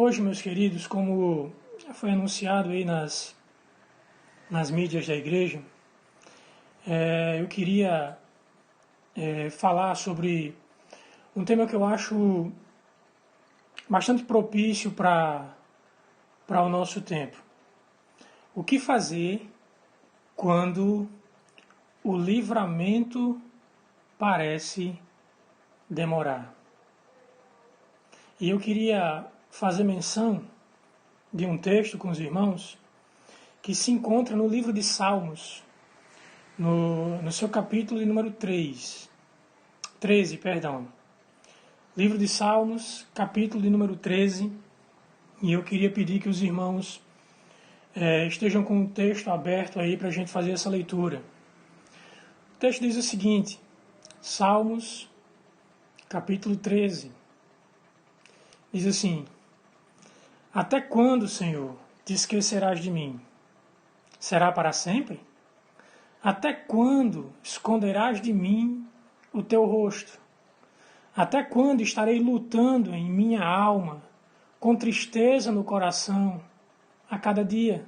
Hoje, meus queridos, como foi anunciado aí nas mídias da igreja, eu queria falar sobre um tema que eu acho bastante propício para o nosso tempo. O que fazer quando o livramento parece demorar? E eu queria fazer menção de um texto com os irmãos que se encontra no livro de Salmos, no seu capítulo de número 13. Livro de Salmos, capítulo de número 13, e eu queria pedir que os irmãos estejam com o texto aberto aí para a gente fazer essa leitura. O texto diz o seguinte, Salmos, capítulo 13, diz assim: Até quando, Senhor, te esquecerás de mim? Será para sempre? Até quando esconderás de mim o teu rosto? Até quando estarei lutando em minha alma, com tristeza no coração, a cada dia?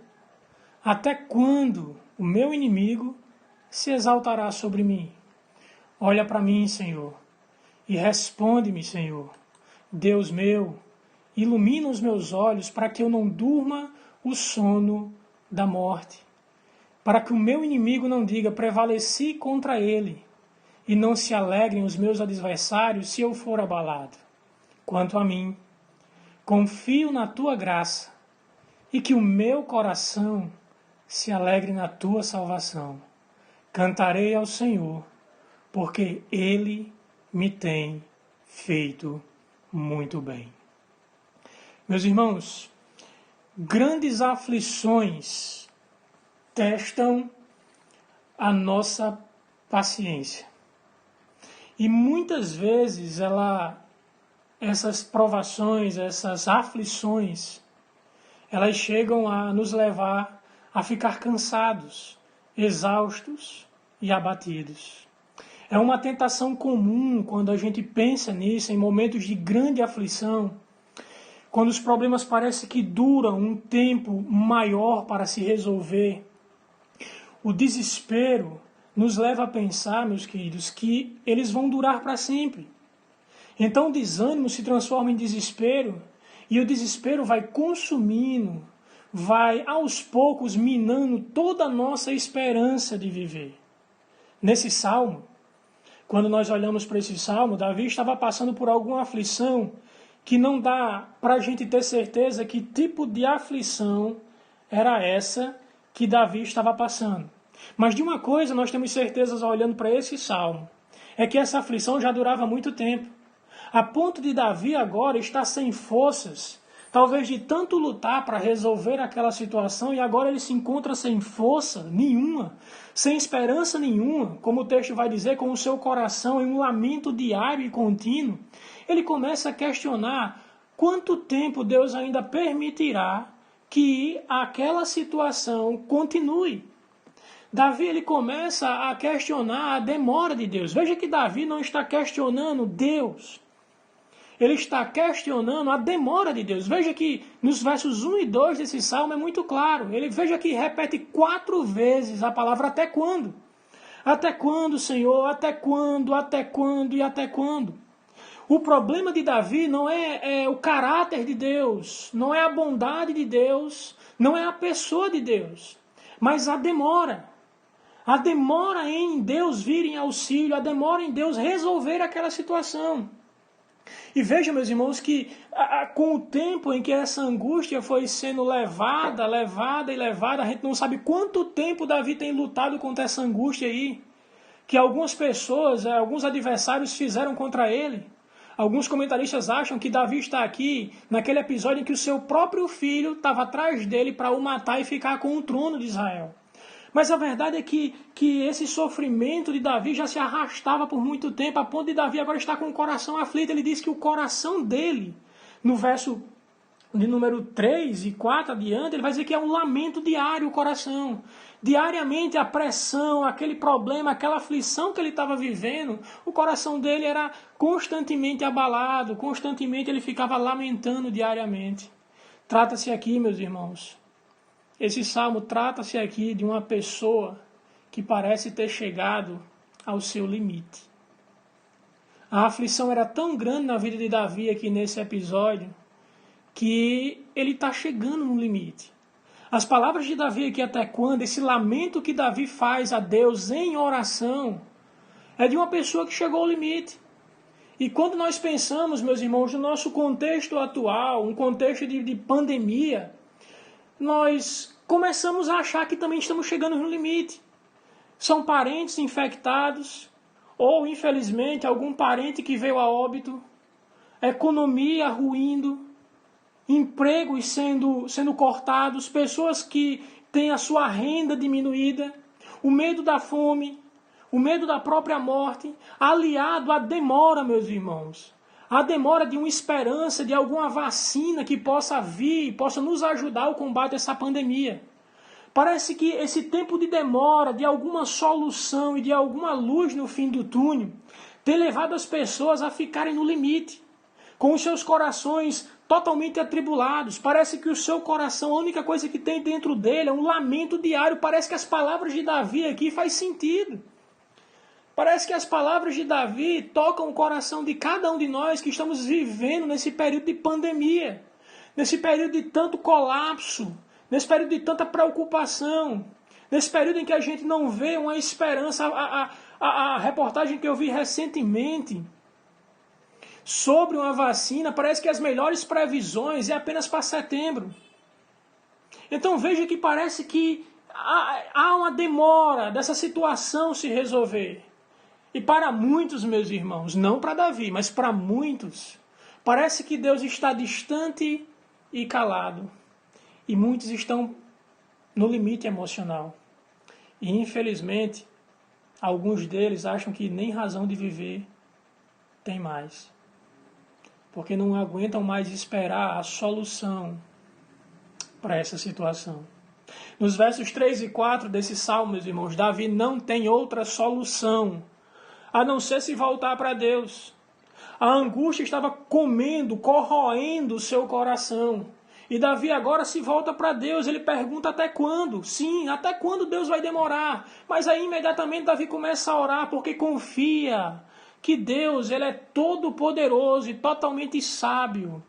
Até quando o meu inimigo se exaltará sobre mim? Olha para mim, Senhor, e responde-me, Senhor. Deus meu, ilumina os meus olhos para que eu não durma o sono da morte, para que o meu inimigo não diga, prevaleci contra ele, e não se alegrem os meus adversários se eu for abalado. Quanto a mim, confio na tua graça, e que o meu coração se alegre na tua salvação. Cantarei ao Senhor, porque ele me tem feito muito bem. Meus irmãos, grandes aflições testam a nossa paciência. E muitas vezes essas provações, essas aflições, elas chegam a nos levar a ficar cansados, exaustos e abatidos. É uma tentação comum quando a gente pensa nisso, em momentos de grande aflição, quando os problemas parecem que duram um tempo maior para se resolver. O desespero nos leva a pensar, meus queridos, que eles vão durar para sempre. Então o desânimo se transforma em desespero, e o desespero vai consumindo, vai aos poucos minando toda a nossa esperança de viver. Nesse salmo, quando nós olhamos para esse salmo, Davi estava passando por alguma aflição que não dá para a gente ter certeza que tipo de aflição era essa que Davi estava passando. Mas de uma coisa nós temos certeza olhando para esse salmo, é que essa aflição já durava muito tempo, a ponto de Davi agora estar sem forças, talvez de tanto lutar para resolver aquela situação, e agora ele se encontra sem força nenhuma, sem esperança nenhuma, como o texto vai dizer, com o seu coração em um lamento diário e contínuo. Ele começa a questionar quanto tempo Deus ainda permitirá que aquela situação continue. Davi ele começa a questionar a demora de Deus. Veja que Davi não está questionando Deus. Ele está questionando a demora de Deus. Veja que nos versos 1 e 2 desse salmo é muito claro. Veja que repete 4 vezes a palavra até quando. Até quando, Senhor? Até quando? Até quando e até quando? O problema de Davi não é o caráter de Deus, não é a bondade de Deus, não é a pessoa de Deus, mas a demora. A demora em Deus vir em auxílio, a demora em Deus resolver aquela situação. E veja, meus irmãos, que com o tempo em que essa angústia foi sendo levada, a gente não sabe quanto tempo Davi tem lutado contra essa angústia aí, que algumas pessoas, alguns adversários fizeram contra ele. Alguns comentaristas acham que Davi está aqui naquele episódio em que o seu próprio filho estava atrás dele para o matar e ficar com o trono de Israel. Mas a verdade é que esse sofrimento de Davi já se arrastava por muito tempo, a ponto de Davi agora estar com o coração aflito. Ele diz que o coração dele, no verso de número 3 e 4 adiante, ele vai dizer que é um lamento diário o coração. Diariamente a pressão, aquele problema, aquela aflição que ele estava vivendo, o coração dele era constantemente abalado, constantemente ele ficava lamentando diariamente. Trata-se aqui, meus irmãos, esse salmo trata-se aqui de uma pessoa que parece ter chegado ao seu limite. A aflição era tão grande na vida de Davi aqui nesse episódio que ele está chegando no limite. As palavras de Davi aqui até quando, esse lamento que Davi faz a Deus em oração, é de uma pessoa que chegou ao limite. E quando nós pensamos, meus irmãos, no nosso contexto atual, um contexto de pandemia, nós começamos a achar que também estamos chegando no limite. São parentes infectados, ou infelizmente algum parente que veio a óbito, economia ruindo, empregos sendo cortados, pessoas que têm a sua renda diminuída, o medo da fome, o medo da própria morte, aliado à demora, meus irmãos, a demora de uma esperança, de alguma vacina que possa vir, possa nos ajudar ao combate a essa pandemia. Parece que esse tempo de demora, de alguma solução e de alguma luz no fim do túnel, tem levado as pessoas a ficarem no limite, com os seus corações totalmente atribulados. Parece que o seu coração, a única coisa que tem dentro dele é um lamento diário. Parece que as palavras de Davi aqui faz sentido. Parece que as palavras de Davi tocam o coração de cada um de nós que estamos vivendo nesse período de pandemia, nesse período de tanto colapso, nesse período de tanta preocupação, nesse período em que a gente não vê uma esperança. A reportagem que eu vi recentemente sobre uma vacina, parece que as melhores previsões é apenas para setembro. Então veja que parece que há uma demora dessa situação se resolver. E para muitos, meus irmãos, não para Davi, mas para muitos, parece que Deus está distante e calado. E muitos estão no limite emocional. E infelizmente, alguns deles acham que nem razão de viver tem mais. Porque não aguentam mais esperar a solução para essa situação. Nos versos 3 e 4 desse salmo, meus irmãos, Davi não tem outra solução a não ser se voltar para Deus. A angústia estava comendo, corroendo o seu coração. E Davi agora se volta para Deus. Ele pergunta até quando? Sim, até quando Deus vai demorar? Mas aí imediatamente Davi começa a orar porque confia que Deus ele é todo poderoso e totalmente sábio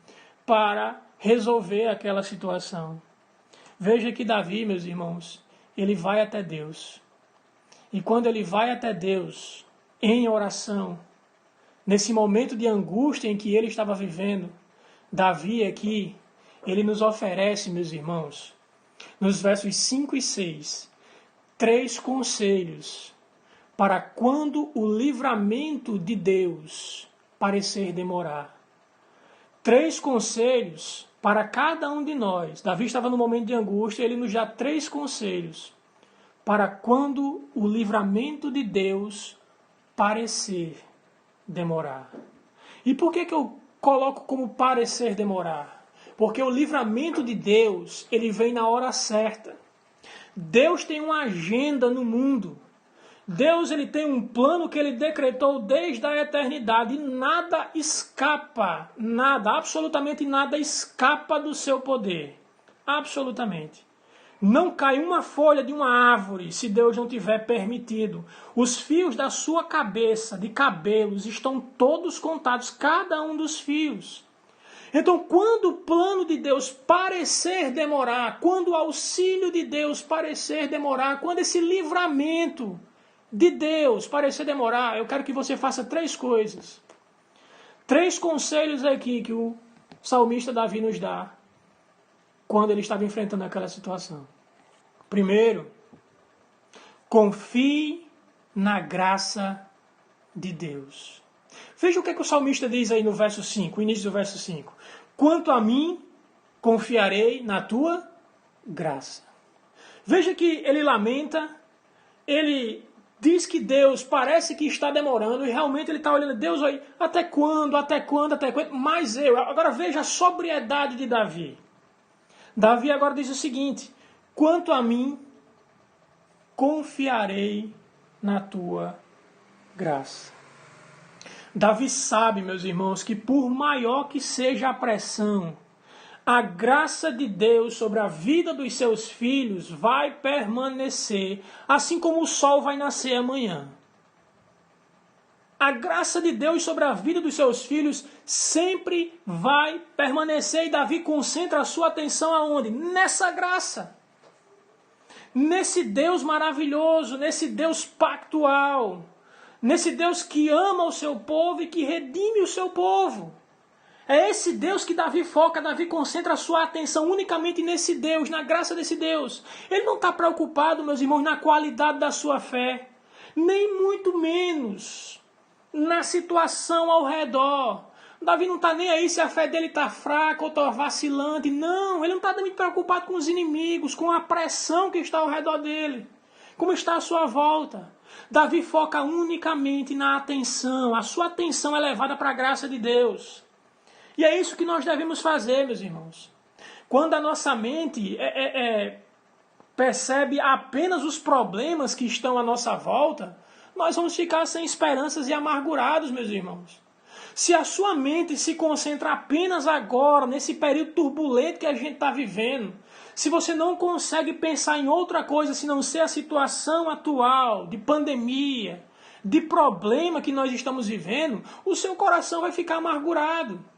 para resolver aquela situação. Veja que Davi, meus irmãos, ele vai até Deus. E quando ele vai até Deus em oração, nesse momento de angústia em que ele estava vivendo, Davi aqui, ele nos oferece, meus irmãos, nos versos 5 e 6, 3 conselhos para quando o livramento de Deus parecer demorar. 3 conselhos para cada um de nós. Davi estava no momento de angústia, ele nos dá 3 conselhos para quando o livramento de Deus parecer demorar. E por que eu coloco como parecer demorar? Porque o livramento de Deus, ele vem na hora certa. Deus tem uma agenda no mundo. Deus ele tem um plano que ele decretou desde a eternidade e nada escapa, nada, absolutamente nada escapa do seu poder. Absolutamente. Não cai uma folha de uma árvore se Deus não tiver permitido. Os fios da sua cabeça, de cabelos, estão todos contados, cada um dos fios. Então, quando o plano de Deus parecer demorar, quando o auxílio de Deus parecer demorar, quando esse livramento de Deus parecer demorar, eu quero que você faça 3 coisas. 3 conselhos aqui que o salmista Davi nos dá quando ele estava enfrentando aquela situação. Primeiro, confie na graça de Deus. Veja o que o salmista diz aí no verso 5, o início do verso 5. Quanto a mim, confiarei na tua graça. Veja que ele lamenta, ele diz que Deus parece que está demorando e realmente ele está olhando, Deus, aí, até quando? Mas agora veja a sobriedade de Davi. Davi agora diz o seguinte, quanto a mim, confiarei na tua graça. Davi sabe, meus irmãos, que por maior que seja a pressão, A graça de Deus sobre a vida dos seus filhos vai permanecer, assim como o sol vai nascer amanhã. A graça de Deus sobre a vida dos seus filhos sempre vai permanecer, e Davi concentra a sua atenção aonde? Nessa graça. Nesse Deus maravilhoso, nesse Deus pactual, nesse Deus que ama o seu povo e que redime o seu povo. É esse Deus que Davi foca, Davi concentra a sua atenção unicamente nesse Deus, na graça desse Deus. Ele não está preocupado, meus irmãos, na qualidade da sua fé, nem muito menos na situação ao redor. Davi não está nem aí se a fé dele está fraca ou está vacilante. Não, ele não está muito preocupado com os inimigos, com a pressão que está ao redor dele, como está à sua volta. Davi foca unicamente na atenção, a sua atenção é levada para a graça de Deus. E é isso que nós devemos fazer, meus irmãos. Quando a nossa mente percebe apenas os problemas que estão à nossa volta, nós vamos ficar sem esperanças e amargurados, meus irmãos. Se a sua mente se concentra apenas agora, nesse período turbulento que a gente está vivendo, se você não consegue pensar em outra coisa senão ser a situação atual de pandemia, de problema que nós estamos vivendo, o seu coração vai ficar amargurado.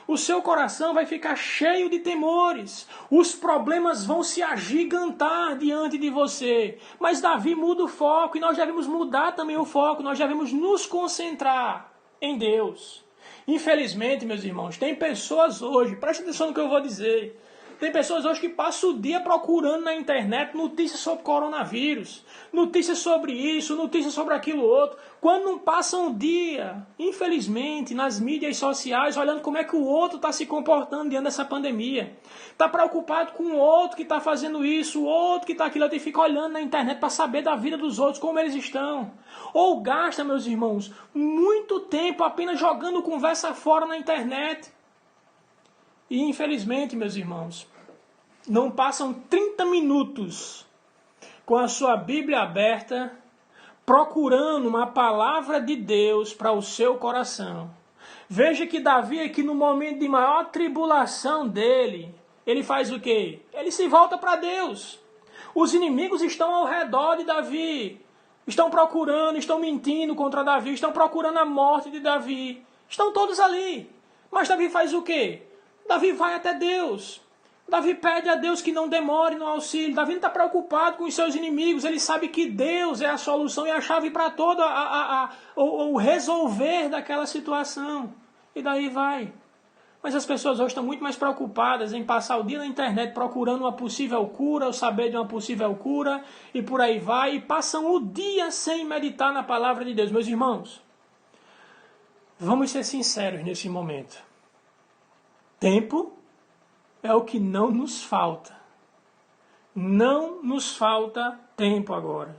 O seu coração vai ficar cheio de temores. Os problemas vão se agigantar diante de você. Mas Davi muda o foco e nós devemos mudar também o foco. Nós devemos nos concentrar em Deus. Infelizmente, meus irmãos, tem pessoas hoje, preste atenção no que eu vou dizer. Tem pessoas hoje que passam o dia procurando na internet notícias sobre coronavírus, notícias sobre isso, notícias sobre aquilo outro, quando não passam o dia, infelizmente, nas mídias sociais, olhando como é que o outro está se comportando diante dessa pandemia. Está preocupado com o outro que está fazendo isso, o outro que está aquilo, e fica olhando na internet para saber da vida dos outros, como eles estão. Ou gasta, meus irmãos, muito tempo apenas jogando conversa fora na internet. E infelizmente, meus irmãos, não passam 30 minutos com a sua Bíblia aberta, procurando uma palavra de Deus para o seu coração. Veja que Davi aqui no momento de maior tribulação dele, ele faz o quê? Ele se volta para Deus. Os inimigos estão ao redor de Davi, estão procurando, estão mentindo contra Davi, estão procurando a morte de Davi. Estão todos ali. Mas Davi faz o quê? Davi vai até Deus. Davi pede a Deus que não demore no auxílio. Davi não está preocupado com os seus inimigos. Ele sabe que Deus é a solução e a chave para todo o resolver daquela situação. E daí vai. Mas as pessoas hoje estão muito mais preocupadas em passar o dia na internet procurando uma possível cura, ou saber de uma possível cura, e por aí vai. E passam o dia sem meditar na palavra de Deus. Meus irmãos, vamos ser sinceros nesse momento. Tempo é o que não nos falta. Não nos falta tempo agora.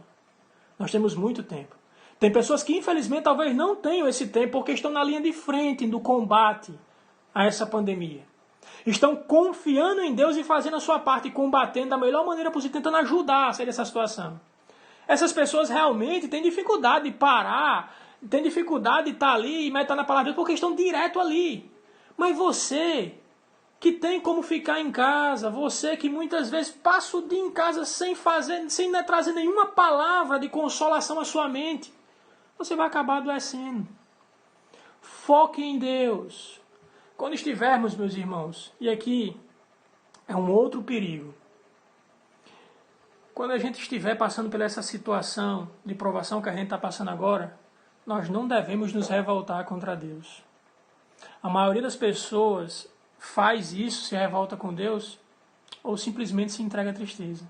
Nós temos muito tempo. Tem pessoas que infelizmente talvez não tenham esse tempo porque estão na linha de frente do combate a essa pandemia. Estão confiando em Deus e fazendo a sua parte e combatendo da melhor maneira possível, tentando ajudar a sair dessa situação. Essas pessoas realmente têm dificuldade de parar, têm dificuldade de estar ali e meditar na palavra de Deus porque estão direto ali. Mas você que tem como ficar em casa, você que muitas vezes passa o dia em casa sem trazer nenhuma palavra de consolação à sua mente, você vai acabar adoecendo. Foque em Deus. Quando estivermos, meus irmãos, e aqui é um outro perigo. Quando a gente estiver passando por essa situação de provação que a gente está passando agora, nós não devemos nos revoltar contra Deus. A maioria das pessoas faz isso, se revolta com Deus, ou simplesmente se entrega à tristeza.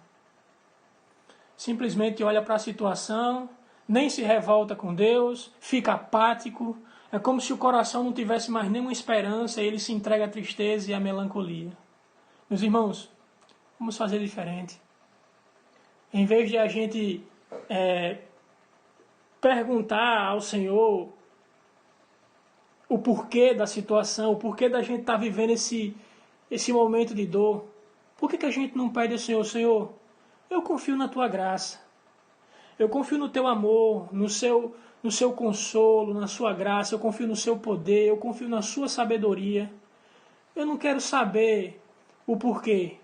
Simplesmente olha para a situação, nem se revolta com Deus, fica apático, é como se o coração não tivesse mais nenhuma esperança e ele se entrega à tristeza e à melancolia. Meus irmãos, vamos fazer diferente. Em vez de a gente perguntar ao Senhor o porquê da situação, o porquê da gente estar vivendo esse momento de dor, por que a gente não pede ao Senhor, Senhor, eu confio na Tua graça, eu confio no Teu amor, no seu consolo, na Sua graça, eu confio no Seu poder, eu confio na Sua sabedoria. Eu não quero saber o porquê.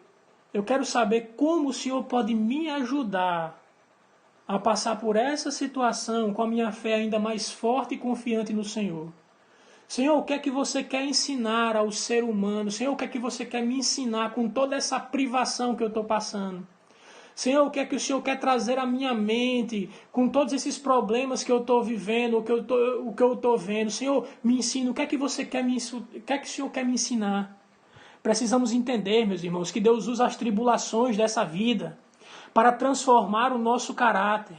Eu quero saber como o Senhor pode me ajudar a passar por essa situação com a minha fé ainda mais forte e confiante no Senhor. Senhor, o que é que você quer ensinar ao ser humano? Senhor, o que é que você quer me ensinar com toda essa privação que eu estou passando? Senhor, o que é que o Senhor quer trazer à minha mente com todos esses problemas que eu estou vivendo, o que eu estou vendo? Senhor, me ensina, o que é que você quer o que é que o Senhor quer me ensinar? Precisamos entender, meus irmãos, que Deus usa as tribulações dessa vida para transformar o nosso caráter,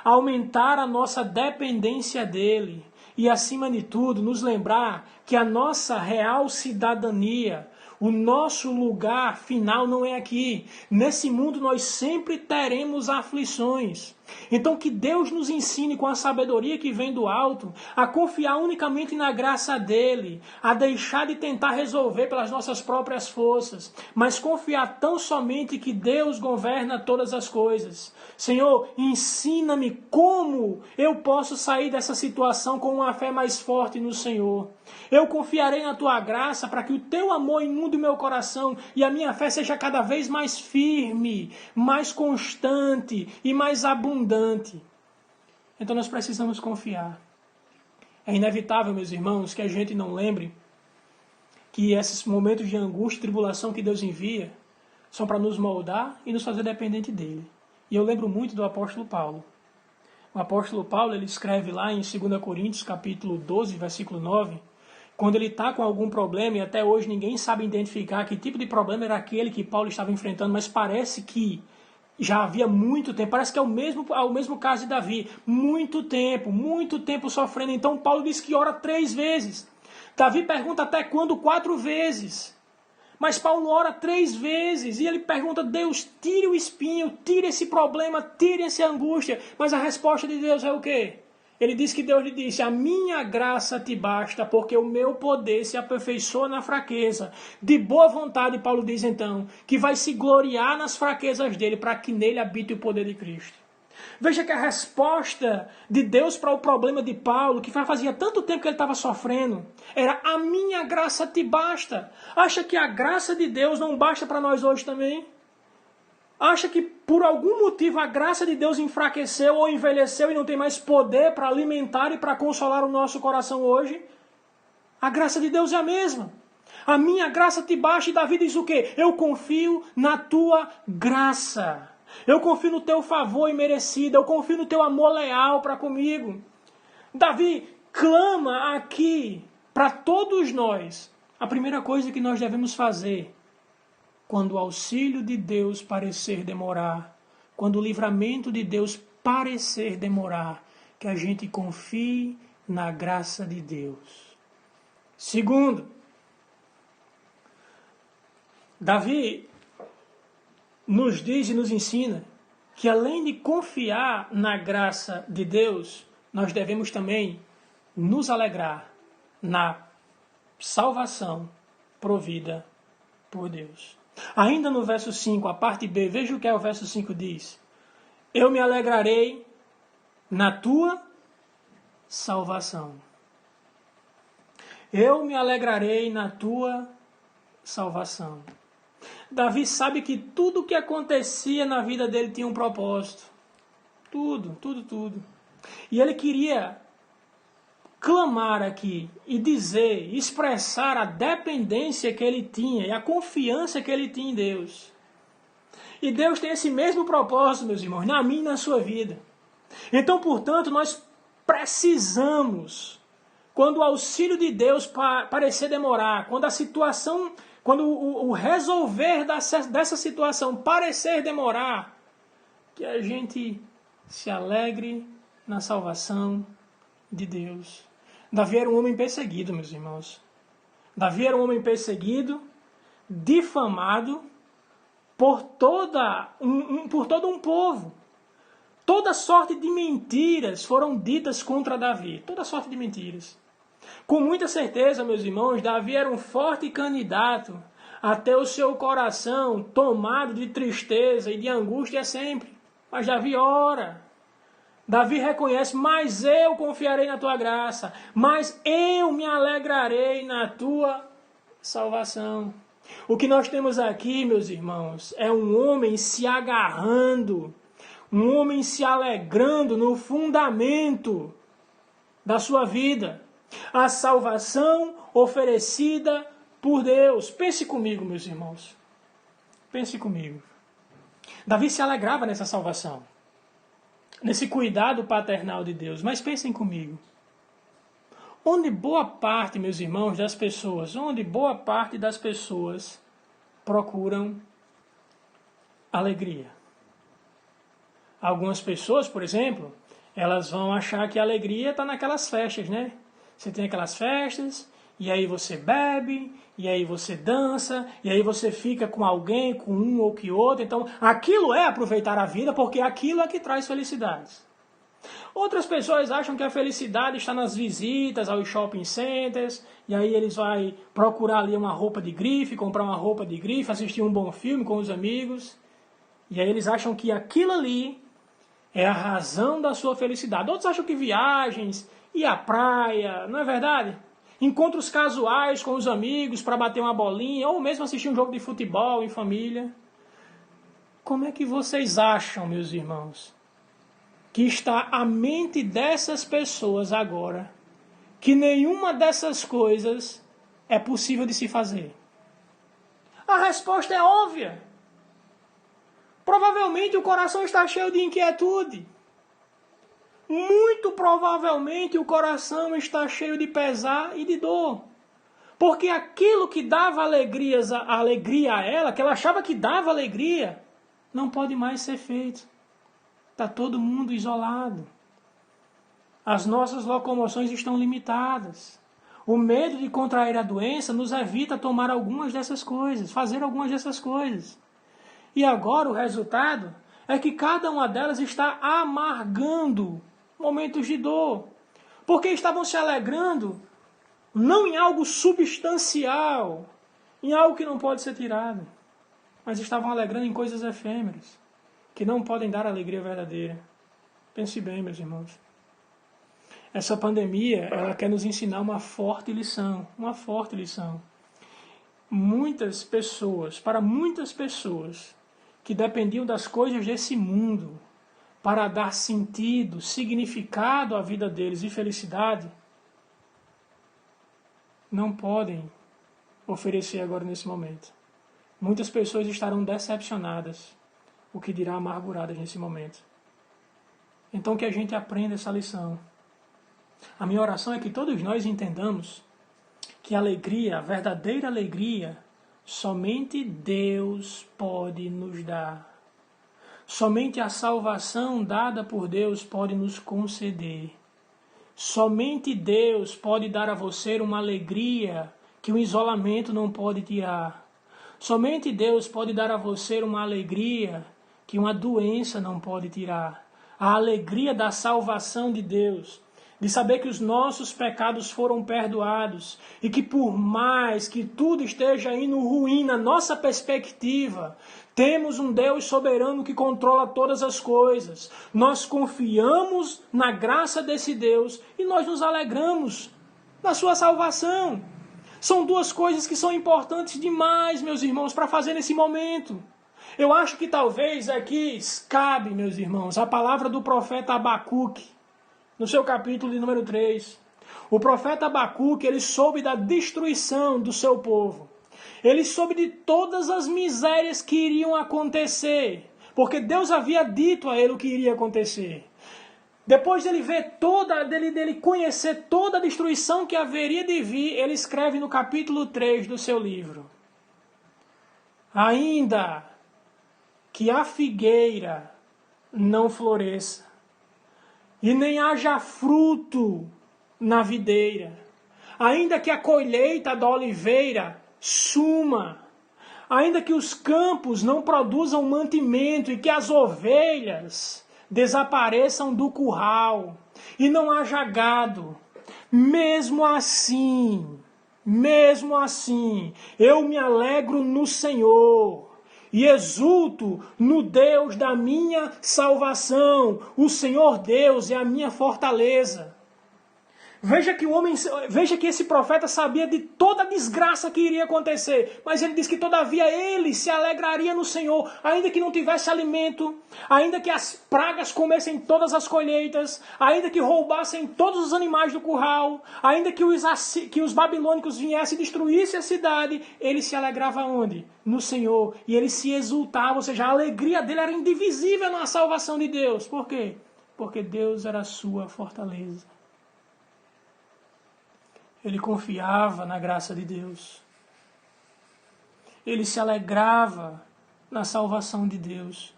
aumentar a nossa dependência dEle e, acima de tudo, nos lembrar que a nossa real cidadania, o nosso lugar final não é aqui. Nesse mundo nós sempre teremos aflições. Então que Deus nos ensine com a sabedoria que vem do alto a confiar unicamente na graça dele, a deixar de tentar resolver pelas nossas próprias forças, mas confiar tão somente que Deus governa todas as coisas. Senhor, ensina-me como eu posso sair dessa situação com uma fé mais forte no Senhor. Eu confiarei na tua graça para que o teu amor inunde o meu coração e a minha fé seja cada vez mais firme, mais constante e mais abundante. Então nós precisamos confiar. É inevitável, meus irmãos, que a gente não lembre que esses momentos de angústia e tribulação que Deus envia são para nos moldar e nos fazer dependente dele. E eu lembro muito do apóstolo Paulo. O apóstolo Paulo, ele escreve lá em 2 Coríntios, capítulo 12, versículo 9, quando ele está com algum problema, e até hoje ninguém sabe identificar que tipo de problema era aquele que Paulo estava enfrentando, mas parece que já havia muito tempo, parece que é o mesmo caso de Davi, muito tempo sofrendo. Então Paulo diz que ora 3 vezes. Davi pergunta até quando 4 vezes. Mas Paulo ora 3 vezes e ele pergunta: Deus, tire o espinho, tire esse problema, tire essa angústia. Mas a resposta de Deus é o quê? Ele diz que Deus lhe disse: a minha graça te basta, porque o meu poder se aperfeiçoa na fraqueza. De boa vontade, Paulo diz então, que vai se gloriar nas fraquezas dele, para que nele habite o poder de Cristo. Veja que a resposta de Deus para o problema de Paulo, que fazia tanto tempo que ele estava sofrendo, era: a minha graça te basta. Acha que a graça de Deus não basta para nós hoje também? Acha que por algum motivo a graça de Deus enfraqueceu ou envelheceu e não tem mais poder para alimentar e para consolar o nosso coração hoje? A graça de Deus é a mesma. A minha graça te basta. E Davi diz o quê? Eu confio na tua graça. Eu confio no teu favor imerecido. Eu confio no teu amor leal para comigo. Davi clama aqui para todos nós. A primeira coisa que nós devemos fazer, quando o auxílio de Deus parecer demorar, quando o livramento de Deus parecer demorar, que a gente confie na graça de Deus. Segundo, Davi nos diz e nos ensina que, além de confiar na graça de Deus, nós devemos também nos alegrar na salvação provida por Deus. Ainda no verso 5, a parte B, veja o que o verso 5 diz: eu me alegrarei na tua salvação. Eu me alegrarei na tua salvação. Davi sabe que tudo o que acontecia na vida dele tinha um propósito. Tudo. E ele queria clamar aqui e dizer, expressar a dependência que ele tinha e a confiança que ele tinha em Deus. E Deus tem esse mesmo propósito, meus irmãos, na minha e na sua vida. Então, portanto, nós precisamos, quando o auxílio de Deus parecer demorar, quando a situação, quando o resolver dessa situação parecer demorar, que a gente se alegre na salvação de Deus. Davi era um homem perseguido, meus irmãos. Davi era um homem perseguido, difamado por todo um povo. Toda sorte de mentiras foram ditas contra Davi. Toda sorte de mentiras. Com muita certeza, meus irmãos, Davi era um forte candidato a ter o seu coração tomado de tristeza e de angústia sempre. Mas Davi ora. Davi reconhece: mas eu confiarei na tua graça, mas eu me alegrarei na tua salvação. O que nós temos aqui, meus irmãos, é um homem se agarrando, um homem se alegrando no fundamento da sua vida. A salvação oferecida por Deus. Pense comigo, meus irmãos. Pense comigo. Davi se alegrava nessa salvação, nesse cuidado paternal de Deus. Mas pensem comigo. Onde boa parte, meus irmãos, das pessoas, procuram alegria. Algumas pessoas, por exemplo, elas vão achar que a alegria está naquelas festas, né? Você tem aquelas festas, e aí você bebe, e aí você dança, e aí você fica com alguém, com um ou que outro. Então, aquilo é aproveitar a vida, porque aquilo é que traz felicidades. Outras pessoas acham que a felicidade está nas visitas aos shopping centers, e aí eles vão procurar ali uma roupa de grife, comprar uma roupa de grife, assistir um bom filme com os amigos, e aí eles acham que aquilo ali é a razão da sua felicidade. Outros acham que viagens, ir à praia, não é verdade? Encontros casuais com os amigos para bater uma bolinha, ou mesmo assistir um jogo de futebol em família. Como é que vocês acham, meus irmãos, que está a mente dessas pessoas agora, que nenhuma dessas coisas é possível de se fazer? A resposta é óbvia. Provavelmente o coração está cheio de inquietude. Muito provavelmente o coração está cheio de pesar e de dor. Porque aquilo que dava alegria a ela, que ela achava que dava alegria, não pode mais ser feito. Está todo mundo isolado. As nossas locomoções estão limitadas. O medo de contrair a doença nos evita tomar algumas dessas coisas, fazer algumas dessas coisas. E agora o resultado é que cada uma delas está amargando momentos de dor. Porque estavam se alegrando não em algo substancial, em algo que não pode ser tirado, mas estavam alegrando em coisas efêmeras, que não podem dar alegria verdadeira. Pense bem, meus irmãos. Essa pandemia, ela quer nos ensinar uma forte lição. Para muitas pessoas que dependiam das coisas desse mundo para dar sentido, significado à vida deles e felicidade, não podem oferecer agora nesse momento. Muitas pessoas estarão decepcionadas, o que dirá amarguradas nesse momento. Então que a gente aprenda essa lição. A minha oração é que todos nós entendamos que a alegria, a verdadeira alegria, somente Deus pode nos dar. Somente a salvação dada por Deus pode nos conceder. Somente Deus pode dar a você uma alegria que o isolamento não pode tirar. Somente Deus pode dar a você uma alegria que uma doença não pode tirar. A alegria da salvação de Deus, de saber que os nossos pecados foram perdoados e que por mais que tudo esteja indo ruim na nossa perspectiva, temos um Deus soberano que controla todas as coisas. Nós confiamos na graça desse Deus e nós nos alegramos na sua salvação. São duas coisas que são importantes demais, meus irmãos, para fazer nesse momento. Eu acho que talvez aqui cabe, meus irmãos, a palavra do profeta Abacuque, no seu capítulo de número 3. O profeta Abacuque, ele soube da destruição do seu povo. Ele soube de todas as misérias que iriam acontecer, porque Deus havia dito a ele o que iria acontecer. Depois dele dele conhecer toda a destruição que haveria de vir, ele escreve no capítulo 3 do seu livro: ainda que a figueira não floresça, e nem haja fruto na videira, ainda que a colheita da oliveira suma, ainda que os campos não produzam mantimento e que as ovelhas desapareçam do curral e não haja gado, mesmo assim, eu me alegro no Senhor e exulto no Deus da minha salvação. O Senhor Deus é a minha fortaleza. Veja que esse profeta sabia de toda a desgraça que iria acontecer, mas ele diz que todavia ele se alegraria no Senhor, ainda que não tivesse alimento, ainda que as pragas comessem todas as colheitas, ainda que roubassem todos os animais do curral, ainda que os babilônicos viessem e destruíssem a cidade, ele se alegrava onde? No Senhor, e ele se exultava, ou seja, a alegria dele era indivisível na salvação de Deus. Por quê? Porque Deus era a sua fortaleza. Ele confiava na graça de Deus. Ele se alegrava na salvação de Deus.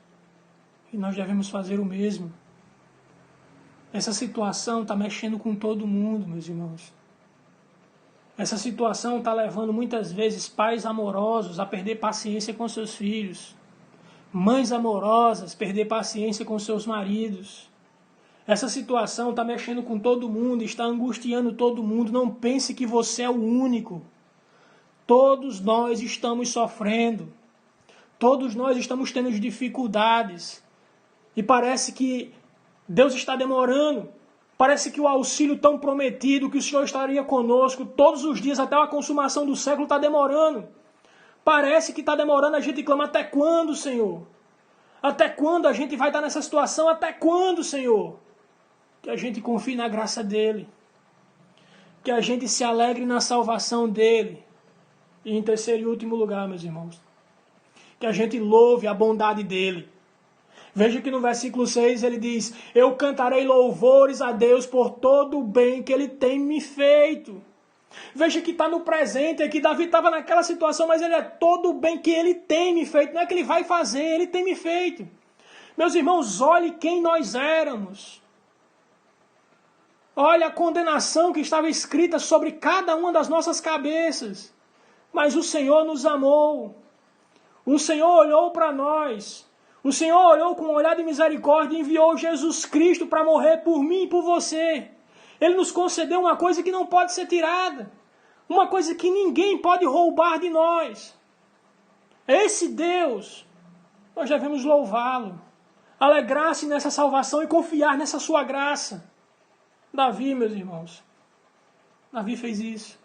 E nós devemos fazer o mesmo. Essa situação está mexendo com todo mundo, meus irmãos. Essa situação está levando muitas vezes pais amorosos a perder paciência com seus filhos. Mães amorosas a perder paciência com seus maridos. Essa situação está mexendo com todo mundo, está angustiando todo mundo. Não pense que você é o único. Todos nós estamos sofrendo. Todos nós estamos tendo dificuldades. E parece que Deus está demorando. Parece que o auxílio tão prometido, que o Senhor estaria conosco todos os dias até a consumação do século, está demorando. Parece que está demorando, a gente clama: até quando, Senhor? Até quando a gente vai estar nessa situação? Até quando, Senhor? Que a gente confie na graça dele, que a gente se alegre na salvação dele, e em terceiro e último lugar, meus irmãos, que a gente louve a bondade dele. Veja que no versículo 6 ele diz: eu cantarei louvores a Deus por todo o bem que ele tem me feito. Veja que está no presente, aqui Davi estava naquela situação, mas ele é todo o bem que ele tem me feito, não é que ele vai fazer, ele tem me feito. Meus irmãos, olhe quem nós éramos. Olha a condenação que estava escrita sobre cada uma das nossas cabeças. Mas o Senhor nos amou. O Senhor olhou para nós. O Senhor olhou com um olhar de misericórdia e enviou Jesus Cristo para morrer por mim e por você. Ele nos concedeu uma coisa que não pode ser tirada. Uma coisa que ninguém pode roubar de nós. Esse Deus, nós devemos louvá-lo. Alegrar-se nessa salvação e confiar nessa sua graça. Davi, meus irmãos, Davi fez isso.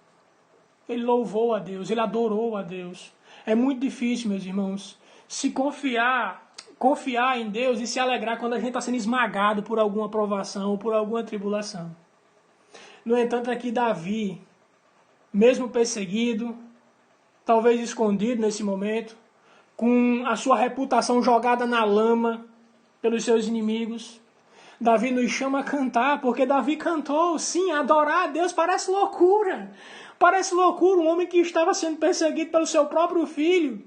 Ele louvou a Deus, ele adorou a Deus. É muito difícil, meus irmãos, se confiar em Deus e se alegrar quando a gente está sendo esmagado por alguma provação, por alguma tribulação. No entanto, aqui Davi, mesmo perseguido, talvez escondido nesse momento, com a sua reputação jogada na lama pelos seus inimigos, Davi nos chama a cantar, porque Davi cantou. Sim, adorar a Deus parece loucura. Parece loucura um homem que estava sendo perseguido pelo seu próprio filho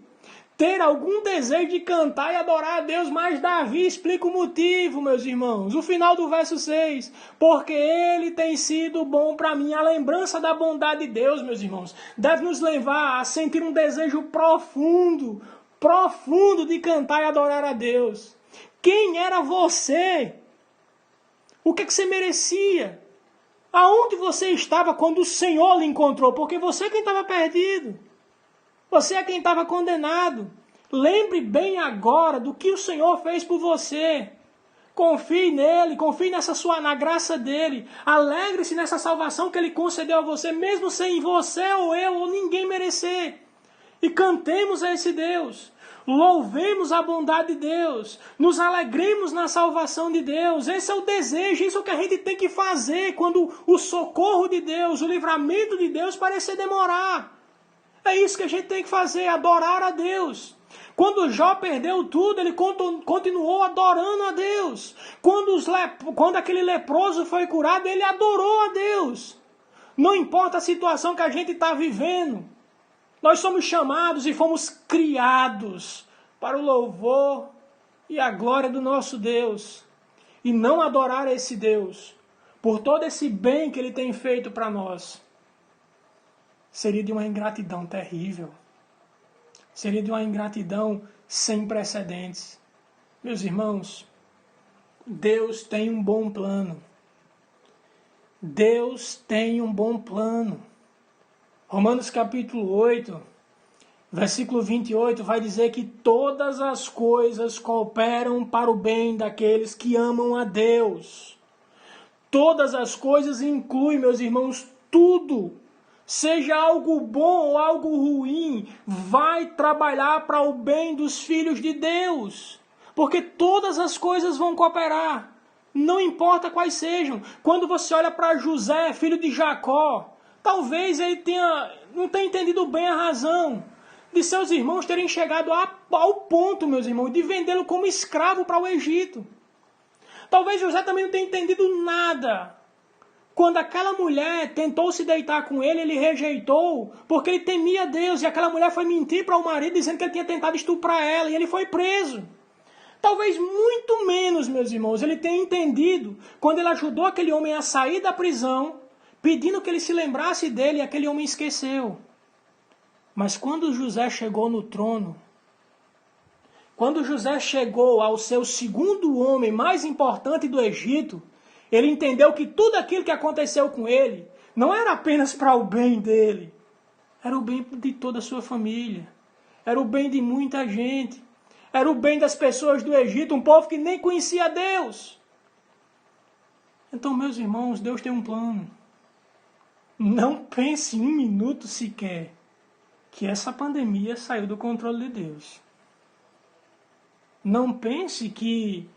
ter algum desejo de cantar e adorar a Deus, mas Davi explica o motivo, meus irmãos. O final do verso 6. Porque ele tem sido bom para mim. A lembrança da bondade de Deus, meus irmãos, deve nos levar a sentir um desejo profundo de cantar e adorar a Deus. Quem era você? O que você merecia? Aonde você estava quando o Senhor lhe encontrou? Porque você é quem estava perdido. Você é quem estava condenado. Lembre bem agora do que o Senhor fez por você. Confie nele, confie na graça dele. Alegre-se nessa salvação que ele concedeu a você, mesmo sem você ou eu ou ninguém merecer. E cantemos a esse Deus. Louvemos a bondade de Deus, nos alegremos na salvação de Deus. Esse é o desejo, isso é o que a gente tem que fazer quando o socorro de Deus, o livramento de Deus parecer demorar. É isso que a gente tem que fazer, adorar a Deus. Quando Jó perdeu tudo, ele continuou adorando a Deus. Quando aquele leproso foi curado, ele adorou a Deus. Não importa a situação que a gente está vivendo. Nós somos chamados e fomos criados para o louvor e a glória do nosso Deus. E não adorar esse Deus por todo esse bem que ele tem feito para nós seria de uma ingratidão terrível. Seria de uma ingratidão sem precedentes. Meus irmãos, Deus tem um bom plano. Deus tem um bom plano. Romanos capítulo 8, versículo 28, vai dizer que todas as coisas cooperam para o bem daqueles que amam a Deus. Todas as coisas inclui, meus irmãos, tudo. Seja algo bom ou algo ruim, vai trabalhar para o bem dos filhos de Deus. Porque todas as coisas vão cooperar. Não importa quais sejam. Quando você olha para José, filho de Jacó, talvez ele não tenha entendido bem a razão de seus irmãos terem chegado ao ponto, meus irmãos, de vendê-lo como escravo para o Egito. Talvez José também não tenha entendido nada. Quando aquela mulher tentou se deitar com ele, ele rejeitou, porque ele temia Deus, e aquela mulher foi mentir para o marido, dizendo que ele tinha tentado estuprar ela, e ele foi preso. Talvez muito menos, meus irmãos, ele tenha entendido quando ele ajudou aquele homem a sair da prisão, pedindo que ele se lembrasse dele, e aquele homem esqueceu. Mas quando José chegou no trono, quando José chegou ao seu segundo homem mais importante do Egito, ele entendeu que tudo aquilo que aconteceu com ele não era apenas para o bem dele, era o bem de toda a sua família, era o bem de muita gente, era o bem das pessoas do Egito, um povo que nem conhecia Deus. Então, meus irmãos, Deus tem um plano. Não pense um minuto sequer que essa pandemia saiu do controle de Deus. Não pense que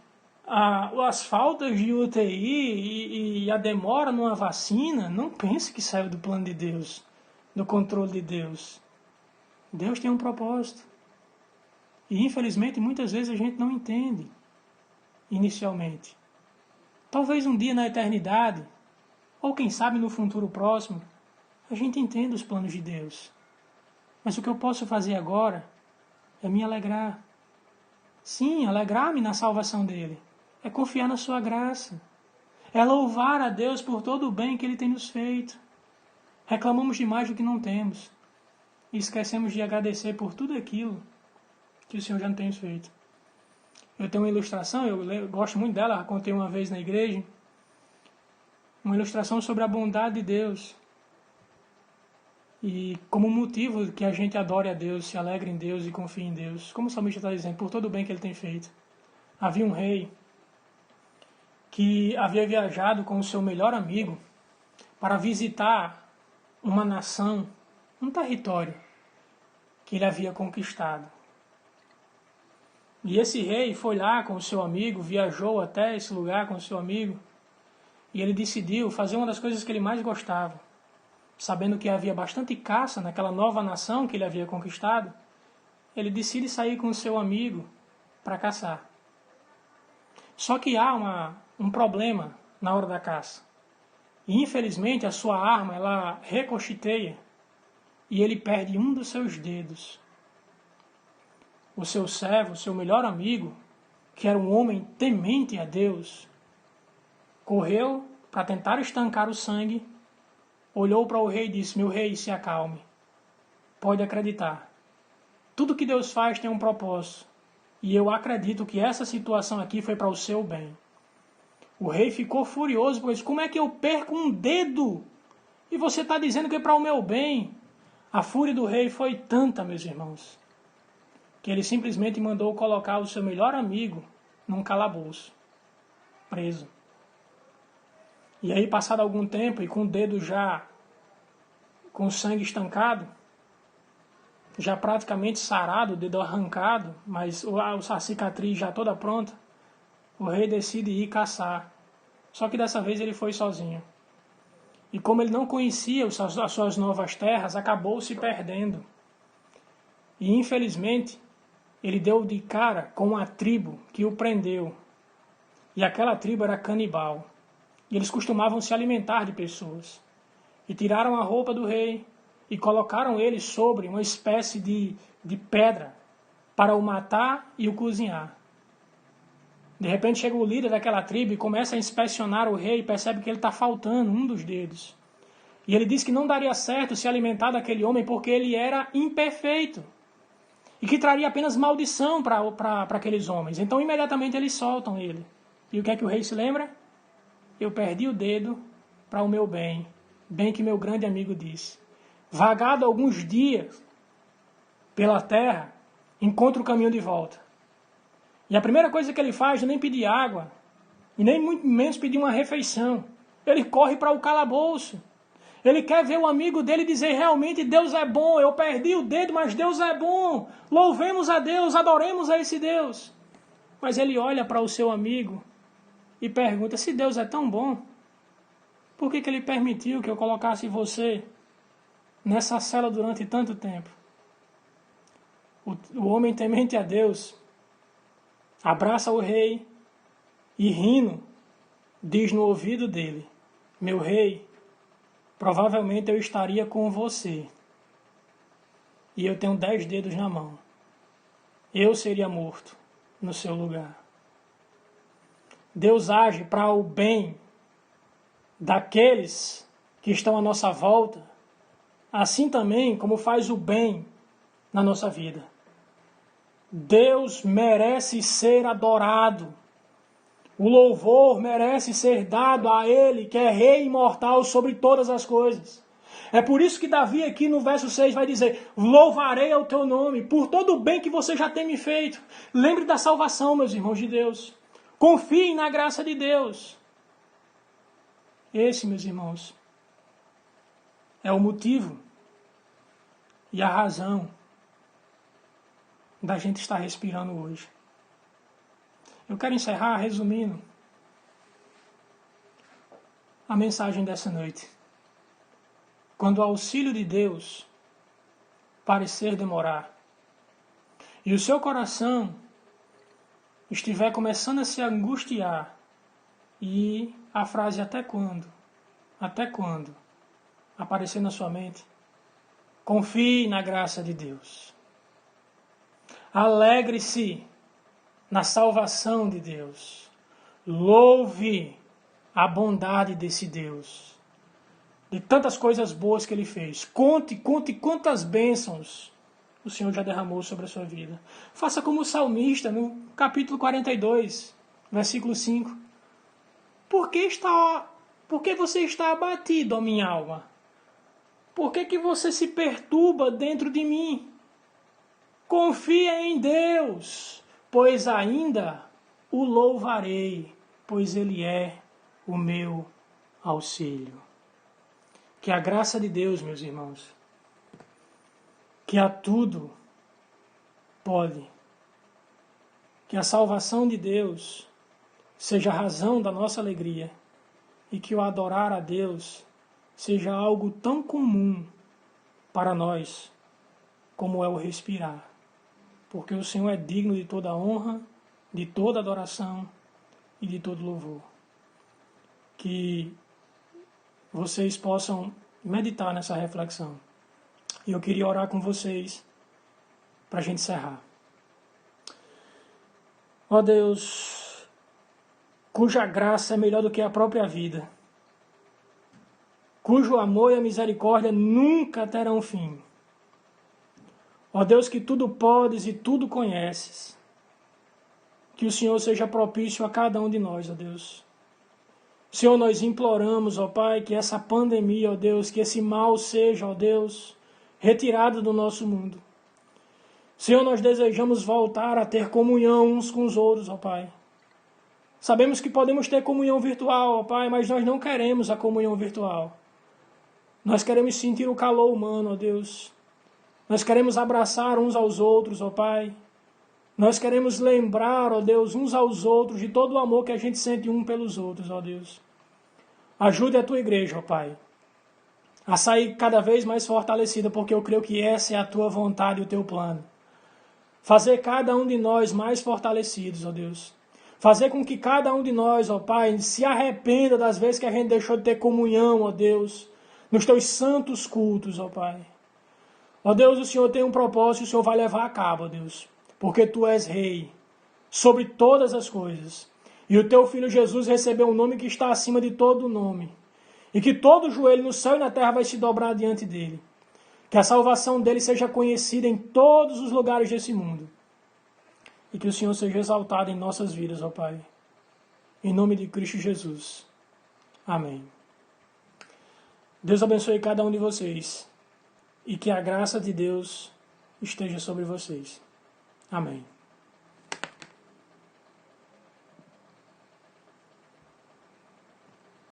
as faltas de UTI e a demora numa vacina, não pense que saiu do plano de Deus, do controle de Deus. Deus tem um propósito. E infelizmente muitas vezes a gente não entende inicialmente. Talvez um dia na eternidade, ou quem sabe no futuro próximo, a gente entenda os planos de Deus. Mas o que eu posso fazer agora é me alegrar. Sim, alegrar-me na salvação dele. É confiar na sua graça. É louvar a Deus por todo o bem que ele tem nos feito. Reclamamos demais do que não temos. E esquecemos de agradecer por tudo aquilo que o Senhor já nos tem feito. Eu tenho uma ilustração, eu gosto muito dela, contei uma vez na igreja. Uma ilustração sobre a bondade de Deus. E como motivo que a gente adore a Deus, se alegre em Deus e confie em Deus. Como o salmista está dizendo, por todo o bem que ele tem feito. Havia um rei que havia viajado com o seu melhor amigo para visitar uma nação, um território que ele havia conquistado. E esse rei foi lá com o seu amigo, viajou até esse lugar com o seu amigo, e ele decidiu fazer uma das coisas que ele mais gostava. Sabendo que havia bastante caça naquela nova nação que ele havia conquistado, ele decide sair com o seu amigo para caçar. Só que há um problema na hora da caça. E infelizmente a sua arma ela ricocheteia e ele perde um dos seus dedos. O seu servo, o seu melhor amigo, que era um homem temente a Deus, correu para tentar estancar o sangue, olhou para o rei e disse: meu rei, se acalme. Pode acreditar. Tudo que Deus faz tem um propósito. E eu acredito que essa situação aqui foi para o seu bem. O rei ficou furioso, pois como é que eu perco um dedo? E você está dizendo que é para o meu bem? A fúria do rei foi tanta, meus irmãos, que ele simplesmente mandou colocar o seu melhor amigo num calabouço, preso. E aí, passado algum tempo, e com o dedo já com o sangue estancado, já praticamente sarado, o dedo arrancado, mas a cicatriz já toda pronta, o rei decide ir caçar. Só que dessa vez ele foi sozinho. E como ele não conhecia as suas novas terras, acabou se perdendo. E infelizmente, ele deu de cara com uma tribo que o prendeu. E aquela tribo era canibal. E eles costumavam se alimentar de pessoas. E tiraram a roupa do rei e colocaram ele sobre uma espécie de pedra para o matar e o cozinhar. De repente chega o líder daquela tribo e começa a inspecionar o rei e percebe que ele está faltando um dos dedos. E ele diz que não daria certo se alimentar daquele homem porque ele era imperfeito. E que traria apenas maldição para aqueles homens. Então imediatamente eles soltam ele. E o que é que o rei se lembra? Eu perdi o dedo para o meu bem. Bem que meu grande amigo disse. Vagado alguns dias pela terra, encontra o caminho de volta. E a primeira coisa que ele faz é nem pedir água, e nem muito menos pedir uma refeição. ele corre para o calabouço. Ele quer ver o amigo dele dizer, realmente Deus é bom, eu perdi o dedo, mas Deus é bom. Louvemos a Deus, adoremos a esse Deus. Mas ele olha para o seu amigo e pergunta, se Deus é tão bom, por que ele permitiu que eu colocasse você nessa cela durante tanto tempo? O homem temente a Deus abraça o rei e rindo, diz no ouvido dele, meu rei, provavelmente eu estaria com você e eu tenho 10 dedos na mão. Eu seria morto no seu lugar. Deus age para o bem daqueles que estão à nossa volta, assim também como faz o bem na nossa vida. Deus merece ser adorado. O louvor merece ser dado a Ele, que é Rei imortal sobre todas as coisas. É por isso que Davi aqui no verso 6 vai dizer, louvarei ao teu nome, por todo o bem que você já tem me feito. Lembre da salvação, meus irmãos de Deus. Confiem na graça de Deus. Esse, meus irmãos, é o motivo e a razão da gente estar respirando hoje. Eu quero encerrar resumindo a mensagem dessa noite. Quando o auxílio de Deus parecer demorar e o seu coração estiver começando a se angustiar e a frase até quando aparecer na sua mente, confie na graça de Deus. Alegre-se na salvação de Deus. Louve a bondade desse Deus. De tantas coisas boas que Ele fez. Conte quantas bênçãos o Senhor já derramou sobre a sua vida. Faça como o salmista no capítulo 42, versículo 5. Por que você está abatido, ó minha alma? Por que você se perturba dentro de mim? Confia em Deus, pois ainda o louvarei, pois Ele é o meu auxílio. Que a graça de Deus, meus irmãos, que a tudo pode, que a salvação de Deus seja a razão da nossa alegria e que o adorar a Deus seja algo tão comum para nós como é o respirar. Porque o Senhor é digno de toda honra, de toda adoração e de todo louvor. Que vocês possam meditar nessa reflexão. E eu queria orar com vocês para a gente encerrar. Ó Deus, cuja graça é melhor do que a própria vida, cujo amor e a misericórdia nunca terão fim. Ó Deus, que tudo podes e tudo conheces, que o Senhor seja propício a cada um de nós, ó Deus. Senhor, nós imploramos, ó Pai, que essa pandemia, ó Deus, que esse mal seja, ó Deus, retirado do nosso mundo. Senhor, nós desejamos voltar a ter comunhão uns com os outros, ó Pai. Sabemos que podemos ter comunhão virtual, ó Pai, mas nós não queremos a comunhão virtual. Nós queremos sentir o calor humano, ó Deus. Nós queremos abraçar uns aos outros, ó Pai. Nós queremos lembrar, ó Deus, uns aos outros de todo o amor que a gente sente um pelos outros, ó Deus. Ajude a tua igreja, ó Pai, a sair cada vez mais fortalecida, porque eu creio que essa é a tua vontade e o teu plano. Fazer cada um de nós mais fortalecidos, ó Deus. Fazer com que cada um de nós, ó Pai, se arrependa das vezes que a gente deixou de ter comunhão, ó Deus, nos teus santos cultos, ó Pai. Ó Deus, o Senhor tem um propósito e o Senhor vai levar a cabo, ó Deus, porque Tu és Rei sobre todas as coisas. E o Teu Filho Jesus recebeu um nome que está acima de todo nome. E que todo joelho no céu e na terra vai se dobrar diante dEle. Que a salvação dEle seja conhecida em todos os lugares desse mundo. E que o Senhor seja exaltado em nossas vidas, ó Pai. Em nome de Cristo Jesus. Amém. Deus abençoe cada um de vocês. E que a graça de Deus esteja sobre vocês. Amém.